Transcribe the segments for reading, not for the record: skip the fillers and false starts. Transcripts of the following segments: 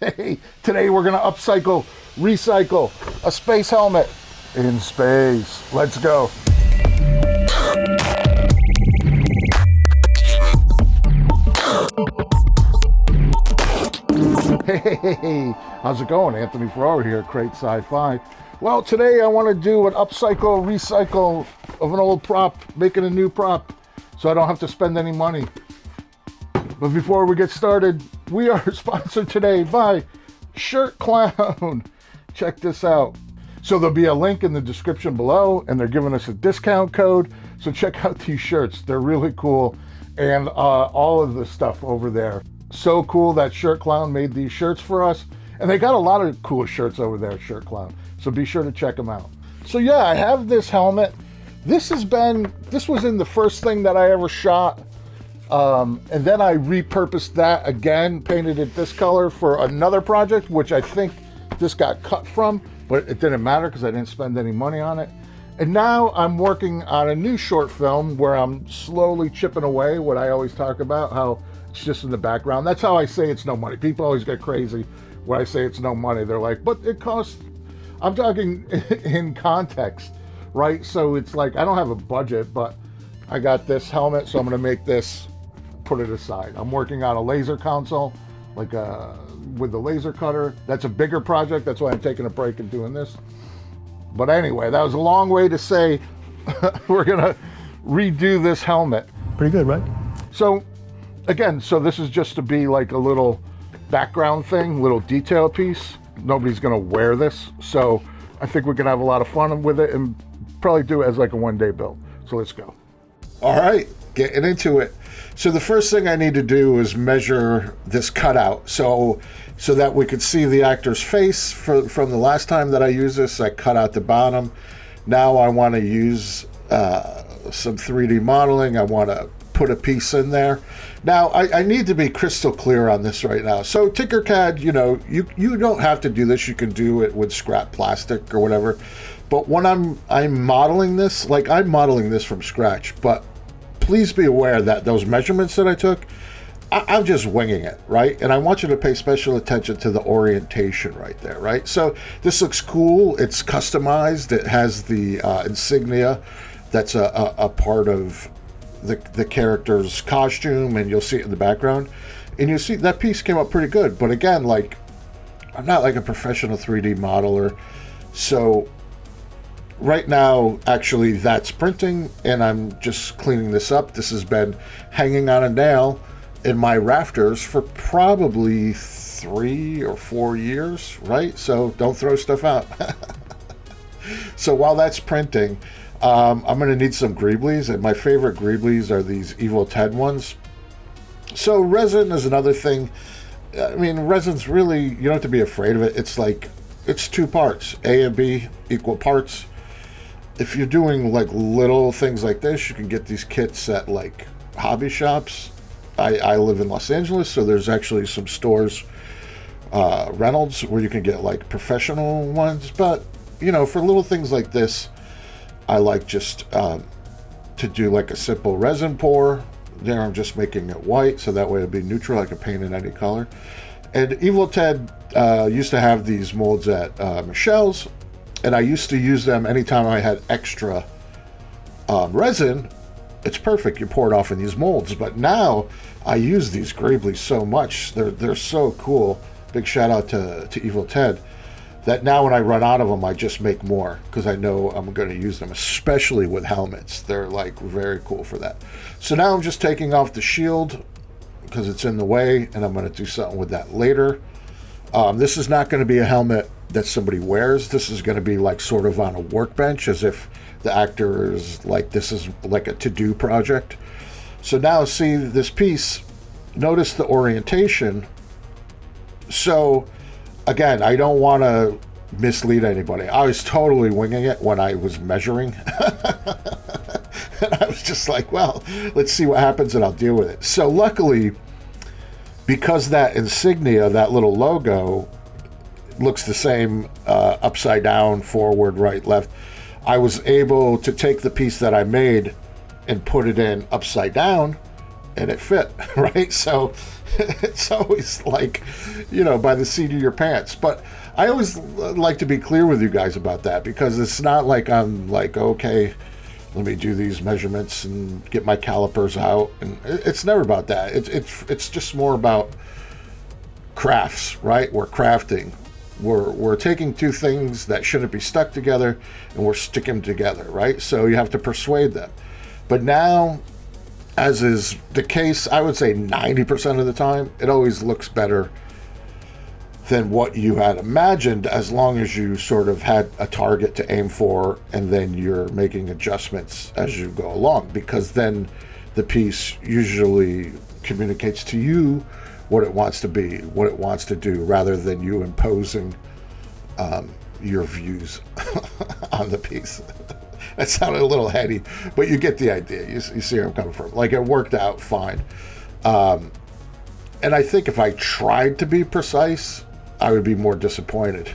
Hey, today we're gonna upcycle, recycle a space helmet in space. Let's go. Hey, how's it going? Anthony Ferraro here at createscifi. Well, today I want to do an upcycle, recycle of an old prop, making a new prop, so I don't have to spend any money. But before we get started, we are sponsored today by Shirt Clown. Check this out. So there'll be a link in the description below, and they're giving us a discount code. So check out these shirts. They're really cool. And all of the stuff over there. So cool that Shirt Clown made these shirts for us. And they got a lot of cool shirts over there at Shirt Clown. So be sure to check them out. So yeah, I have this helmet. This was in the first thing that I ever shot. And then I repurposed that again, painted it this color for another project, which I think this got cut from, but it didn't matter because I didn't spend any money on it. And now I'm working on a new short film where I'm slowly chipping away, what I always talk about, how it's just in the background. That's how I say it's no money. People always get crazy when I say it's no money. They're like, but it costs, I'm talking in context, right? So it's like, I don't have a budget, but I got this helmet, so I'm gonna make this, put it aside. I'm working on a laser console, like with the laser cutter. That's a bigger project. That's why I'm taking a break and doing this. But anyway, that was a long way to say we're gonna redo this helmet. Pretty good, right? So again, so this is just to be like a little background thing, little detail piece. Nobody's gonna wear this. So I think we can have a lot of fun with it and probably do it as like a one-day build. So let's go. All right, getting into it. So the first thing I need to do is measure this cutout so that we could see the actor's face. From the last time that I used this, I cut out the bottom. Now I want to use some 3D modeling. I want to put a piece in there. Now I need to be crystal clear on this right now. So Tinkercad, you know, you don't have to do this. You can do it with scrap plastic or whatever. But when I'm modeling this, like I'm modeling this from scratch, but please be aware that those measurements that I took, I'm just winging it, right? And I want you to pay special attention to the orientation right there, right? So this looks cool. It's customized. It has the insignia that's a part of the character's costume, and you'll see it in the background. And you see that piece came up pretty good. But again, like, I'm not like a professional 3D modeler. So right now, actually, that's printing, and I'm just cleaning this up. This has been hanging on a nail in my rafters for probably 3 or 4 years, right? So don't throw stuff out. So while that's printing, I'm going to need some greeblies, and my favorite greeblies are these Evil Ted ones. So resin is another thing. I mean, resin's really, you don't have to be afraid of it. It's like, it's 2 parts, A and B, equal parts. If you're doing like little things like this, you can get these kits at like hobby shops. I live in Los Angeles, so there's actually some stores, Reynolds, where you can get like professional ones. But you know, for little things like this, I like just to do like a simple resin pour. There I'm just making it white, so that way it'll be neutral. I can paint in any color. And Evil Ted used to have these molds at Michelle's. And I used to use them anytime I had extra resin. It's perfect. You pour it off in these molds. But now I use these greeblies so much. They're so cool. Big shout out to Evil Ted. That now when I run out of them, I just make more because I know I'm going to use them, especially with helmets. They're like very cool for that. So now I'm just taking off the shield because it's in the way, and I'm going to do something with that later. This is not going to be a helmet that somebody wears. This is going to be like sort of on a workbench, as if the actor is like, this is like a to-do project. So now see this piece, notice the orientation. So again, I don't want to mislead anybody. I was totally winging it when I was measuring. And I was just like, well, let's see what happens and I'll deal with it. So luckily, because that insignia, that little logo, looks the same upside down, forward, right, left, I was able to take the piece that I made and put it in upside down and it fit, right? So it's always like, by the seat of your pants. But I always like to be clear with you guys about that, because it's not like I'm like, okay, let me do these measurements and get my calipers out. And it's never about that. It's just more about crafts, right? We're crafting. We're taking two things that shouldn't be stuck together, and we're sticking them together, right? So you have to persuade them. But now, as is the case, I would say 90% of the time, it always looks better than what you had imagined, as long as you sort of had a target to aim for, and then you're making adjustments as you go along, because then the piece usually communicates to you what it wants to be, what it wants to do, rather than you imposing your views on the piece. That sounded a little heady, but you get the idea. You see where I'm coming from. Like, it worked out fine. And I think if I tried to be precise, I would be more disappointed.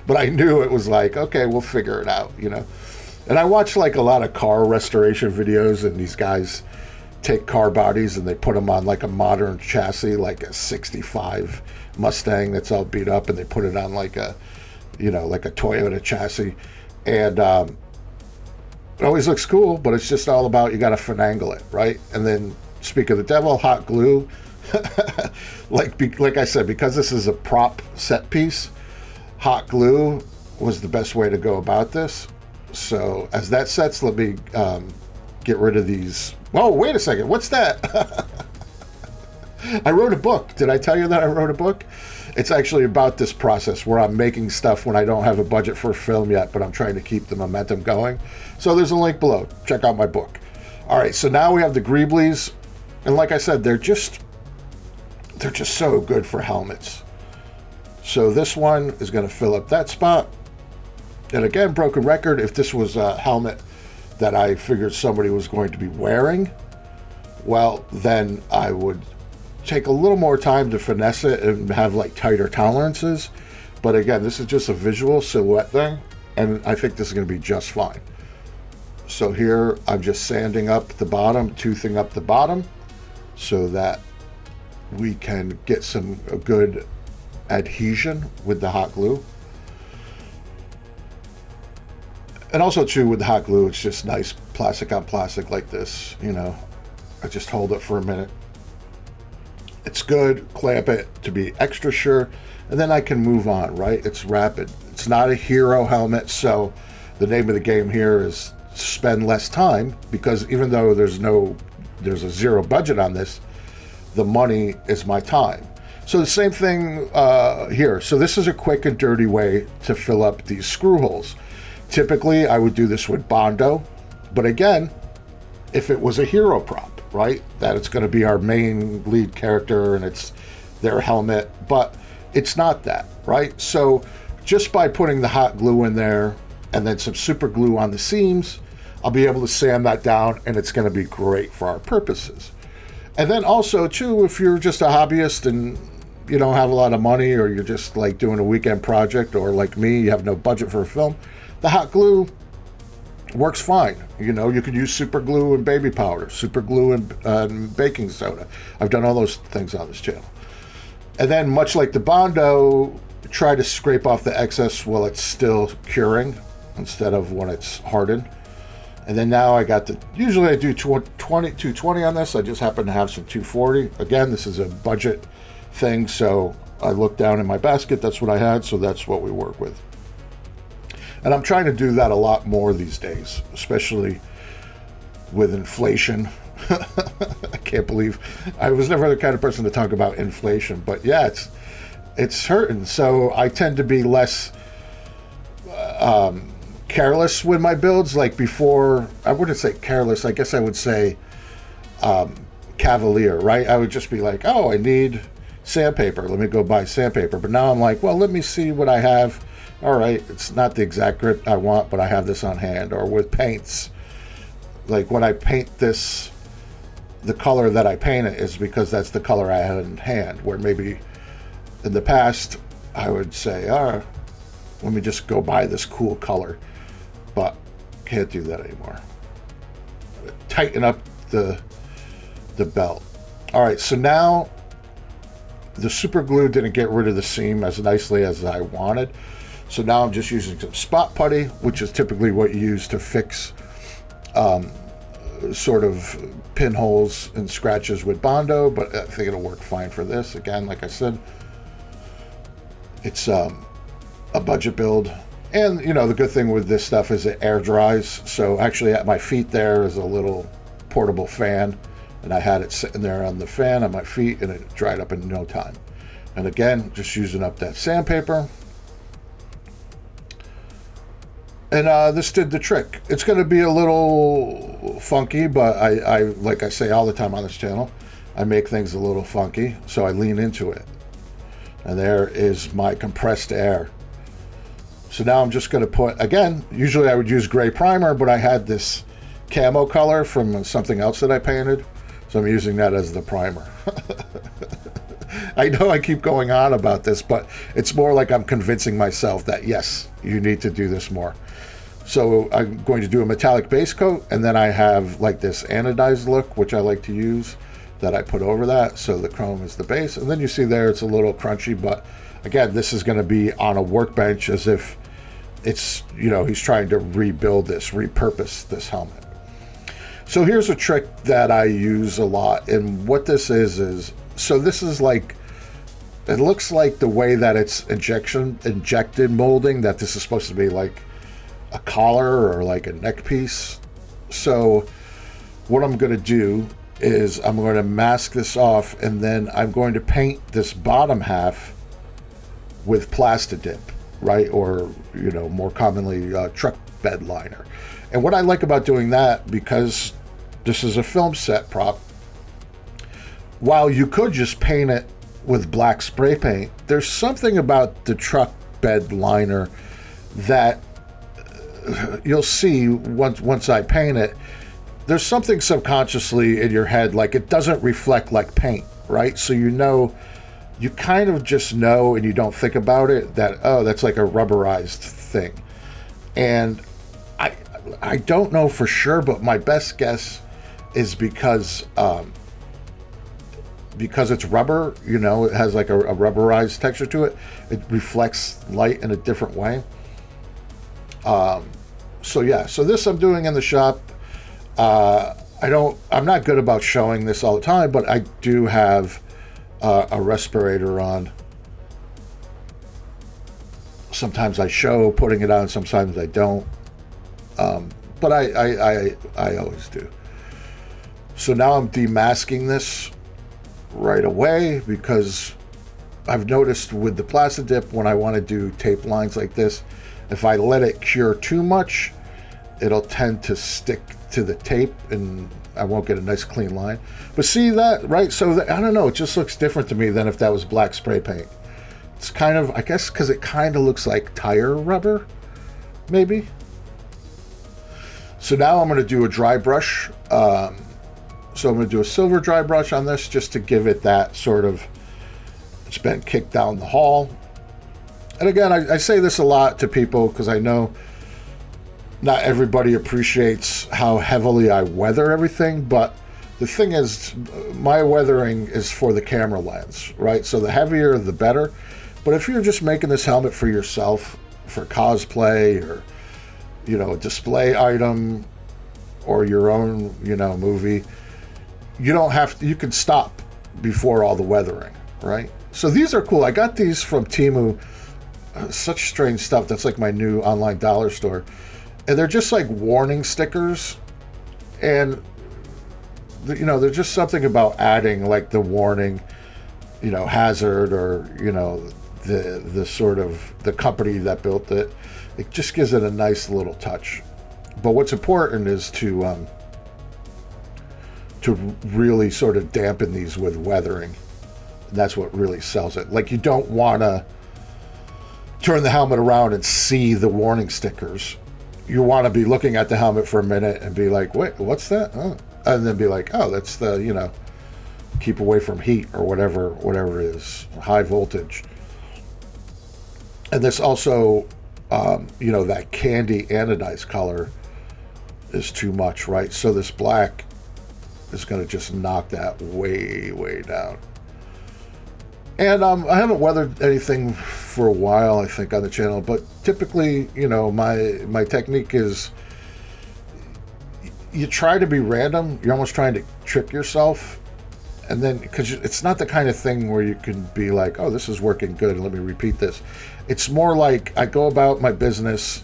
But I knew it was like, okay, we'll figure it out, And I watch like a lot of car restoration videos, and these guys take car bodies and they put them on like a modern chassis, like a 65 Mustang that's all beat up, and they put it on like a Toyota chassis. And it always looks cool, but it's just all about, you got to finagle it, right? And then, speak of the devil, hot glue. like I said, because this is a prop set piece, hot glue was the best way to go about this. So as that sets, let me get rid of these. Oh, wait a second. What's that? I wrote a book. Did I tell you that I wrote a book? It's actually about this process where I'm making stuff when I don't have a budget for film yet, but I'm trying to keep the momentum going. So there's a link below. Check out my book. All right, so now we have the greeblies. And like I said, they're just so good for helmets. So this one is going to fill up that spot. And again, broken record, if this was a helmet that I figured somebody was going to be wearing, well, then I would take a little more time to finesse it and have like tighter tolerances. But again, this is just a visual silhouette thing, and I think this is going to be just fine. So here I'm just sanding up the bottom, toothing up the bottom, so that we can get some good adhesion with the hot glue. And also too, with the hot glue, it's just nice plastic on plastic like this, I just hold it for a minute. It's good, clamp it to be extra sure, and then I can move on, right? It's rapid. It's not a hero helmet, so the name of the game here is spend less time, because even though there's a zero budget on this, the money is my time. So the same thing here. So this is a quick and dirty way to fill up these screw holes. Typically, I would do this with Bondo, but again, if it was a hero prop, right, that it's going to be our main lead character and it's their helmet, but it's not that, right? So just by putting the hot glue in there and then some super glue on the seams, I'll be able to sand that down, and it's going to be great for our purposes. And then also too, if you're just a hobbyist and you don't have a lot of money, or you're just like doing a weekend project, or like me, you have no budget for a film, the hot glue works fine. You could use super glue and baby powder, super glue and baking soda. I've done all those things on this channel. And then, much like the Bondo, try to scrape off the excess while it's still curing instead of when it's hardened. And then now I got usually I do 220 on this. I just happen to have some 240. Again, this is a budget thing, so I looked down in my basket. That's what I had, so that's what we work with. And I'm trying to do that a lot more these days, especially with inflation. I can't believe I was never the kind of person to talk about inflation, but yeah, it's hurting. So I tend to be less careless with my builds. Like before, I wouldn't say careless. I guess I would say cavalier, right? I would just be like, oh, I need sandpaper. Let me go buy sandpaper. But now I'm like, well, let me see what I have. All right, it's not the exact grip I want, but I have this on hand. Or with paints, like when I paint this, the color that I paint it is because that's the color I had in hand, where maybe in the past I would say, all right, let me just go buy this cool color, but can't do that anymore. Tighten up the the belt. All right, so now the super glue didn't get rid of the seam as nicely as I wanted. So now I'm just using some spot putty, which is typically what you use to fix sort of pinholes and scratches with Bondo, but I think it'll work fine for this. Again, like I said, it's a budget build. And, you know, the good thing with this stuff is it air dries. So actually at my feet there is a little portable fan, and I had it sitting there on the fan on my feet, and it dried up in no time. And again, just using up that sandpaper. And this did the trick. It's going to be a little funky, but I, like I say all the time on this channel, I make things a little funky, so I lean into it. And there is my compressed air. So now I'm just going to put, again, usually I would use gray primer, but I had this camo color from something else that I painted, so I'm using that as the primer. I know I keep going on about this, but it's more like I'm convincing myself that, yes, you need to do this more. So I'm going to do a metallic base coat, and then I have like this anodized look, which I like to use, that I put over that. So the chrome is the base. And then you see there it's a little crunchy, but again, this is going to be on a workbench as if it's, you know, he's trying to rebuild this, repurpose this helmet. So here's a trick that I use a lot. And what this is, so this is like, it looks like the way that it's injected molding, that this is supposed to be like a collar or like a neck piece. So what I'm going to do is I'm going to mask this off, and then I'm going to paint this bottom half with Plastidip, right? Or, you know, more commonly truck bed liner. And what I like about doing that, because this is a film set prop, while you could just paint it with black spray paint, there's something about the truck bed liner that you'll see once I paint it. There's something subconsciously in your head, like it doesn't reflect like paint, right? So you know, you kind of just know, and you don't think about it, that, oh, that's like a rubberized thing. And I don't know for sure, but my best guess is because it's rubber, you know, it has like a rubberized texture to it. It reflects light in a different way. So yeah, so this I'm doing in the shop. I'm not good about showing this all the time, but I do have a respirator on. Sometimes I show putting it on, sometimes I don't. But I always do. So now I'm demasking this right away, because I've noticed with the Plastidip, when I want to do tape lines like this, if I let it cure too much, it'll tend to stick to the tape and I won't get a nice clean line. But see that, right? So I don't know, it just looks different to me than if that was black spray paint. It's kind of, I guess, because it kind of looks like tire rubber, maybe. So now I'm going to do a dry brush. So I'm going to do a silver dry brush on this, just to give it that sort of, it's been kicked down the hall. And again, I say this a lot to people because I know not everybody appreciates how heavily I weather everything, but the thing is, my weathering is for the camera lens, right? So the heavier, the better. But if you're just making this helmet for yourself, for cosplay, or, you know, a display item, or your own, you know, movie, you don't have to, you can stop before all the weathering, right? So these are cool. I got these from Temu. Such strange stuff. That's like my new online dollar store. And they're just like warning stickers. And, you know, there's just something about adding like the warning, you know, hazard, or, you know, the sort of the company that built it. It just gives it a nice little touch. But what's important is to really sort of dampen these with weathering. And that's what really sells it. Like, you don't want to turn the helmet around and see the warning stickers. You want to be looking at the helmet for a minute and be like, wait, what's that? Oh. And then be like, oh, that's the, you know, keep away from heat, or whatever it is, high voltage. And this also, you know, that candy anodized color is too much, right? So this black is going to just knock that way, way down. And I haven't weathered anything for a while, I think, on the channel. But typically, you know, my technique is you try to be random. You're almost trying to trick yourself. And then, because it's not the kind of thing where you can be like, oh, this is working good, let me repeat this. It's more like I go about my business,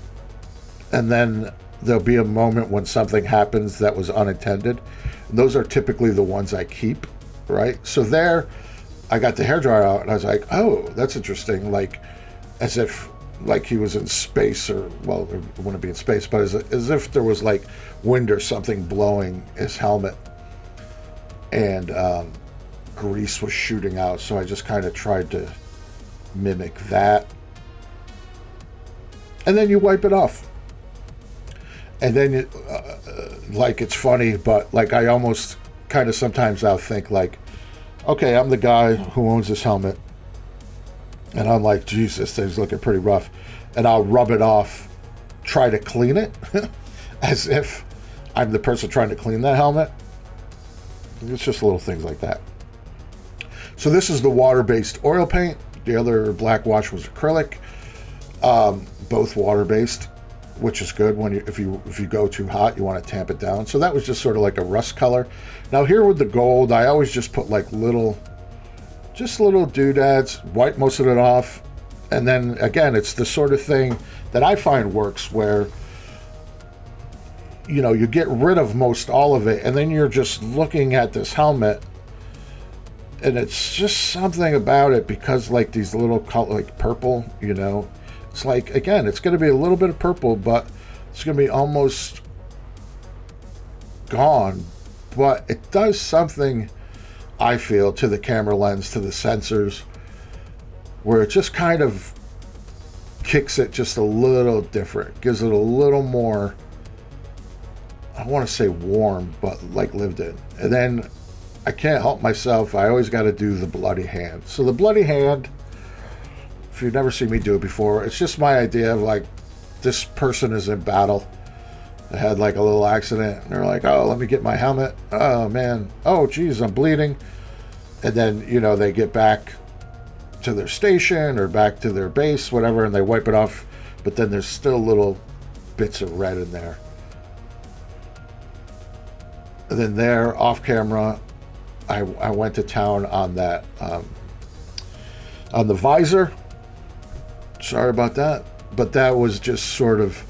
and then there'll be a moment when something happens that was unintended. And those are typically the ones I keep, right? So there, I got the hairdryer out, and I was like, oh, that's interesting. Like, as if like he was in space, or, well, it wouldn't be in space, but as if there was like wind or something blowing his helmet, and grease was shooting out. So I just kind of tried to mimic that. And then you wipe it off. And then, like, it's funny, but like I almost kind of sometimes I'll think like, okay, I'm the guy who owns this helmet, and I'm like, Jesus, this thing's looking pretty rough. And I'll rub it off, try to clean it, as if I'm the person trying to clean that helmet. It's just little things like that. So this is the water-based oil paint. The other black wash was acrylic. Both water-based, which is good. When if you go too hot, you want to tamp it down. So that was just sort of like a rust color. Now here with the gold, I always just put like little doodads, wipe most of it off, and then again, it's the sort of thing that I find works where, you know, you get rid of most all of it, and then you're just looking at this helmet, and it's just something about it, because like these little color, like purple, you know, it's like, again, it's going to be a little bit of purple, but it's going to be almost gone. But it does something, I feel, to the camera lens, to the sensors, where it just kind of kicks it just a little different, gives it a little more, I want to say warm, but like lived in. And then I can't help myself, I always got to do the bloody hand. So the bloody hand, if you've never seen me do it before, it's just my idea of like, this person is in battle. They had like a little accident, and they're like, oh, let me get my helmet. Oh man, oh geez, I'm bleeding. And then, you know, they get back to their station or back to their base, whatever, and they wipe it off, but then there's still little bits of red in there. And then there, off camera, I went to town on that, on the visor. Sorry about that. But that was just sort of,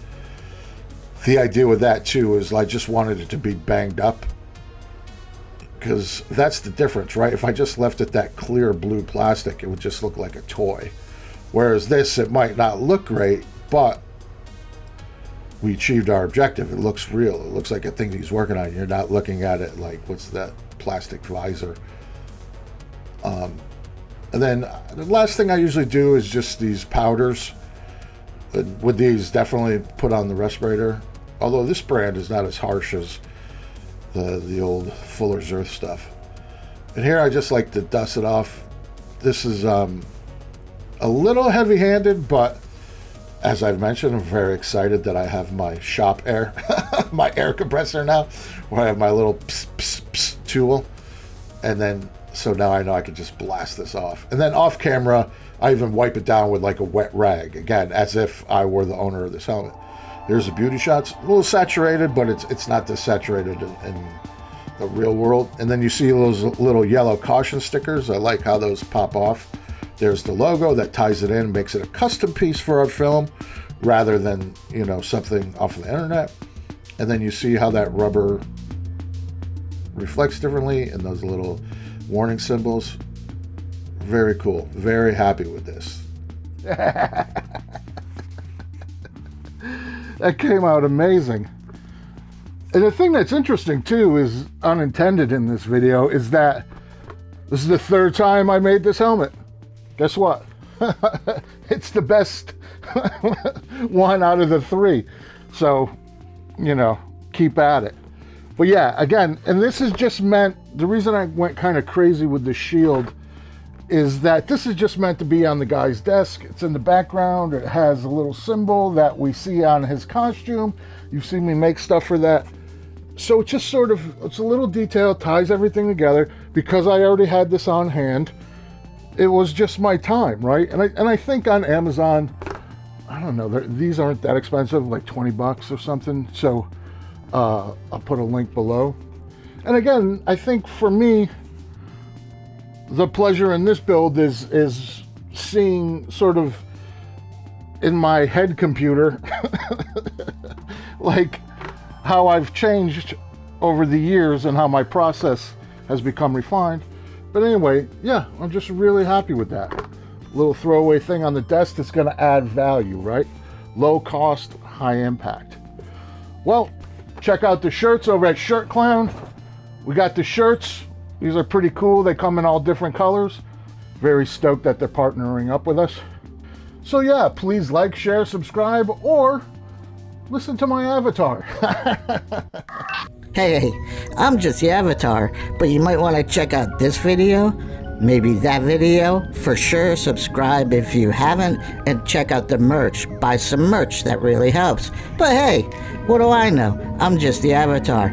the idea with that too is I just wanted it to be banged up. Because that's the difference, right? If I just left it that clear blue plastic, it would just look like a toy. Whereas this, it might not look great, but we achieved our objective. It looks real. It looks like a thing he's working on. You're not looking at it like, what's that plastic visor? And then the last thing I usually do is just these powders. With these, definitely put on the respirator. Although this brand is not as harsh as the old Fuller's Earth stuff. And here I just like to dust it off. This is a little heavy-handed, but as I've mentioned, I'm very excited that I have my shop air, my air compressor now, where I have my little pss, pss, pss tool. And then, so now I know I can just blast this off. And then off camera, I even wipe it down with like a wet rag, again, as if I were the owner of this helmet. There's the beauty shots, a little saturated, but it's not this saturated in the real world. And then you see those little yellow caution stickers. I like how those pop off. There's the logo that ties it in, makes it a custom piece for our film, rather than, you know, something off of the internet. And then you see how that rubber reflects differently, and those little warning symbols. Very cool. Very happy with this. That came out amazing. And the thing that's interesting too, is unintended in this video, is that this is the third time I made this helmet. Guess what? It's the best one out of the three. So, you know, keep at it. But yeah, again, and this is just meant, the reason I went kind of crazy with the shield is that this is just meant to be on the guy's desk. It's in the background. It has a little symbol that we see on his costume. You've seen me make stuff for that. So it's just sort of, it's a little detail, ties everything together. Because I already had this on hand, it was just my time, right? And I think on Amazon, I don't know, these aren't that expensive, like 20 bucks or something. So I'll put a link below. And again, I think for me, the pleasure in this build is seeing sort of in my head computer, like how I've changed over the years and how my process has become refined. But anyway, yeah, I'm just really happy with that. Little throwaway thing on the desk that's gonna add value, right? Low cost, high impact. Well, check out the shirts over at Shirt Clown. We got the shirts. These are pretty cool. They come in all different colors. Very stoked that they're partnering up with us. So yeah, please like, share, subscribe, or listen to my avatar. Hey, I'm just the avatar, but you might want to check out this video, maybe that video. For sure, subscribe if you haven't, and check out the merch. Buy some merch, that really helps. But hey, what do I know? I'm just the avatar.